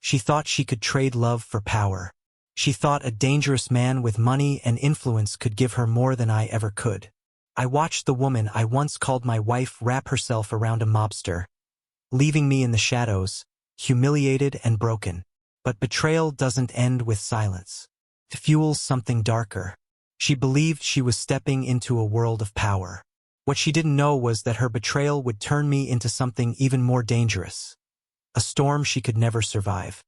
She thought she could trade love for power. She thought a dangerous man with money and influence could give her more than I ever could. I watched the woman I once called my wife wrap herself around a mobster, leaving me in the shadows, humiliated and broken. But betrayal doesn't end with silence. It fuels something darker. She believed she was stepping into a world of power. What she didn't know was that her betrayal would turn me into something even more dangerous. A storm she could never survive.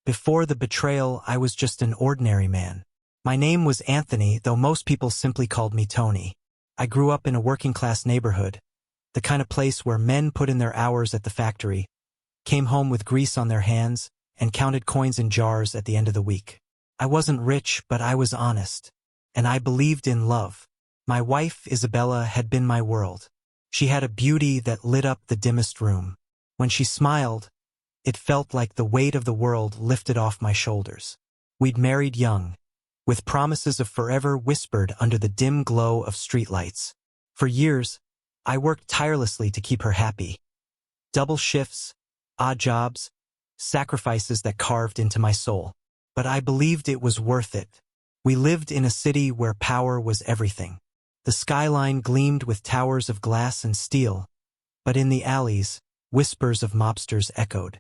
Before the betrayal, I was just an ordinary man. My name was Anthony, though most people simply called me Tony. I grew up in a working-class neighborhood, the kind of place where men put in their hours at the factory, came home with grease on their hands, and counted coins in jars at the end of the week. I wasn't rich, but I was honest. And I believed in love. My wife, Isabella, had been my world. She had a beauty that lit up the dimmest room. When she smiled, it felt like the weight of the world lifted off my shoulders. We'd married young, with promises of forever whispered under the dim glow of streetlights. For years, I worked tirelessly to keep her happy. Double shifts, odd jobs, sacrifices that carved into my soul. But I believed it was worth it. We lived in a city where power was everything. The skyline gleamed with towers of glass and steel, but in the alleys, whispers of mobsters echoed.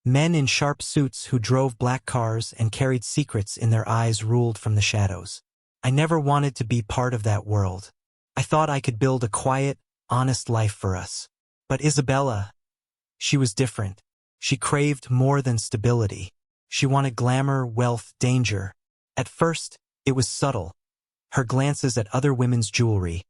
Men in sharp suits who drove black cars and carried secrets in their eyes ruled from the shadows. I never wanted to be part of that world. I thought I could build a quiet, honest life for us. But Isabella, she was different. She craved more than stability. She wanted glamour, wealth, danger. At first, it was subtle. Her glances at other women's jewelry,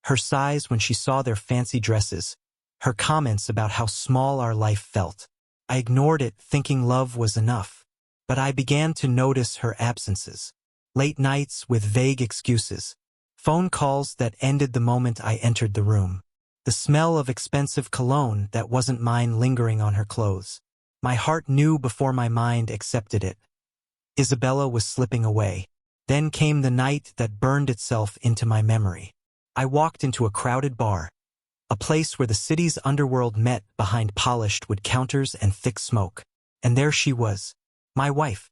her sighs when she saw their fancy dresses, her comments about how small our life felt. I ignored it, thinking love was enough. But I began to notice her absences. Late nights with vague excuses. Phone calls that ended the moment I entered the room. The smell of expensive cologne that wasn't mine lingering on her clothes. My heart knew before my mind accepted it. Isabella was slipping away. Then came the night that burned itself into my memory. I walked into a crowded bar, a place where the city's underworld met behind polished wood counters and thick smoke. And there she was, my wife.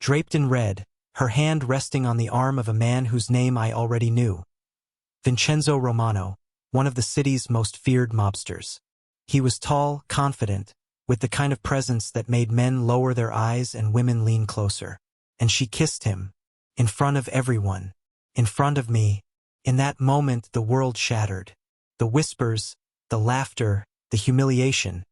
Draped in red, her hand resting on the arm of a man whose name I already knew. Vincenzo Romano, one of the city's most feared mobsters. He was tall, confident, with the kind of presence that made men lower their eyes and women lean closer. And she kissed him, in front of everyone, in front of me. In that moment the world shattered. The whispers, the laughter, the humiliation.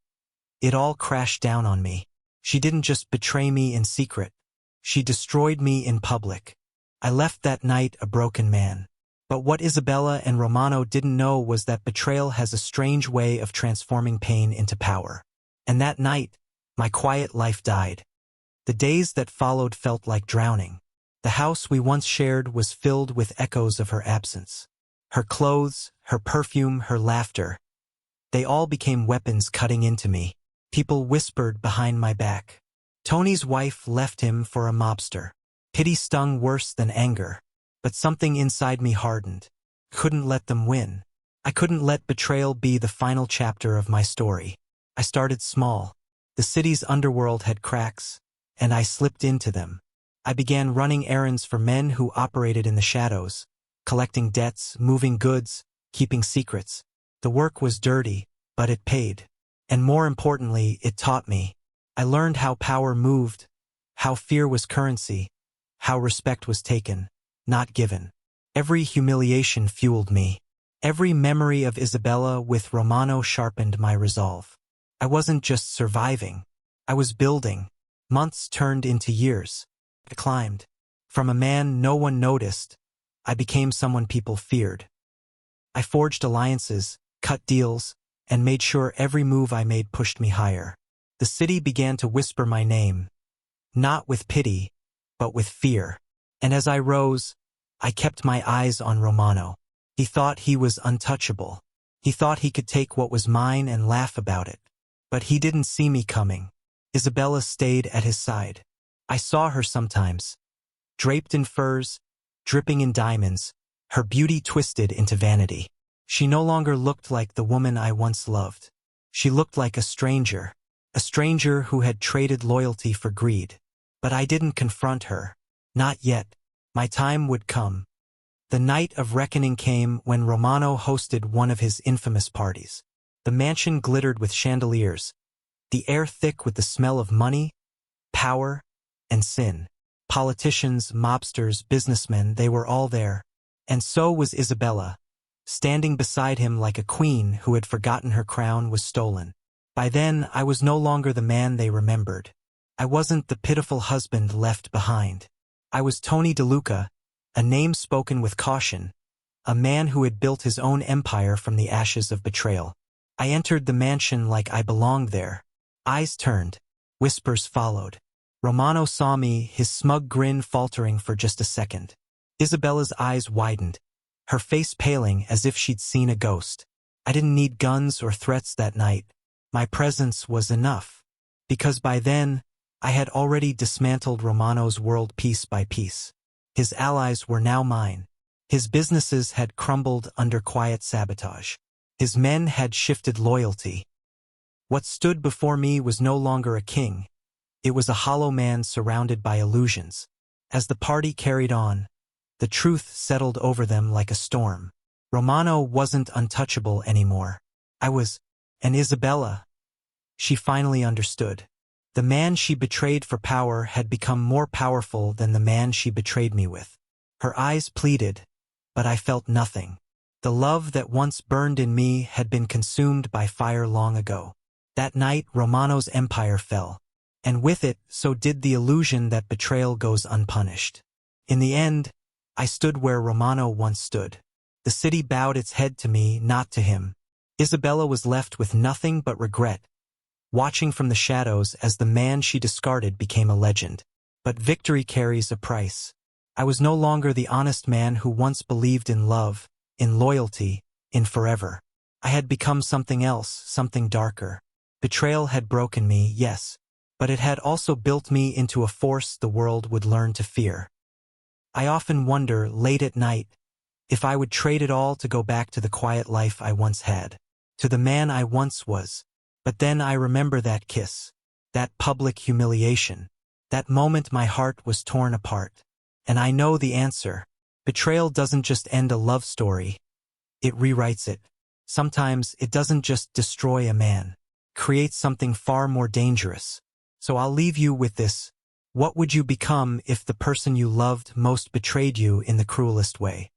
It all crashed down on me. She didn't just betray me in secret. She destroyed me in public. I left that night a broken man. But what Isabella and Romano didn't know was that betrayal has a strange way of transforming pain into power. And that night, my quiet life died. The days that followed felt like drowning. The house we once shared was filled with echoes of her absence. Her clothes, her perfume, her laughter. They all became weapons cutting into me. People whispered behind my back. Tony's wife left him for a mobster. Pity stung worse than anger. But something inside me hardened. Couldn't let them win. I couldn't let betrayal be the final chapter of my story. I started small. The city's underworld had cracks, and I slipped into them. I began running errands for men who operated in the shadows, collecting debts, moving goods, keeping secrets. The work was dirty, but it paid. And more importantly, it taught me. I learned how power moved, how fear was currency, how respect was taken, not given. Every humiliation fueled me. Every memory of Isabella with Romano sharpened my resolve. I wasn't just surviving. I was building. Months turned into years. I climbed. From a man no one noticed, I became someone people feared. I forged alliances, cut deals, and made sure every move I made pushed me higher. The city began to whisper my name, not with pity, but with fear. And as I rose, I kept my eyes on Romano. He thought he was untouchable. He thought he could take what was mine and laugh about it. But he didn't see me coming. Isabella stayed at his side. I saw her sometimes, draped in furs, dripping in diamonds, her beauty twisted into vanity. She no longer looked like the woman I once loved. She looked like a stranger, a stranger who had traded loyalty for greed. But I didn't confront her. Not yet. My time would come. The night of reckoning came when Romano hosted one of his infamous parties. The mansion glittered with chandeliers, the air thick with the smell of money, power, and sin. Politicians, mobsters, businessmen, they were all there. And so was Isabella, standing beside him like a queen who had forgotten her crown was stolen. By then, I was no longer the man they remembered. I wasn't the pitiful husband left behind. I was Tony DeLuca, a name spoken with caution, a man who had built his own empire from the ashes of betrayal. I entered the mansion like I belonged there. Eyes turned. Whispers followed. Romano saw me, his smug grin faltering for just a second. Isabella's eyes widened, her face paling as if she'd seen a ghost. I didn't need guns or threats that night. My presence was enough. Because by then, I had already dismantled Romano's world piece by piece. His allies were now mine. His businesses had crumbled under quiet sabotage. His men had shifted loyalty. What stood before me was no longer a king. It was a hollow man surrounded by illusions. As the party carried on, the truth settled over them like a storm. Romano wasn't untouchable anymore. I was. And Isabella. She finally understood. The man she betrayed for power had become more powerful than the man she betrayed me with. Her eyes pleaded, but I felt nothing. The love that once burned in me had been consumed by fire long ago. That night, Romano's empire fell. And with it, so did the illusion that betrayal goes unpunished. In the end, I stood where Romano once stood. The city bowed its head to me, not to him. Isabella was left with nothing but regret, watching from the shadows as the man she discarded became a legend. But victory carries a price. I was no longer the honest man who once believed in love, in loyalty, in forever. I had become something else, something darker. Betrayal had broken me, yes, but it had also built me into a force the world would learn to fear. I often wonder, late at night, if I would trade it all to go back to the quiet life I once had, to the man I once was. But then I remember that kiss, that public humiliation, that moment my heart was torn apart. And I know the answer. Betrayal doesn't just end a love story. It rewrites it. Sometimes it doesn't just destroy a man. It creates something far more dangerous. So I'll leave you with this. What would you become if the person you loved most betrayed you in the cruelest way?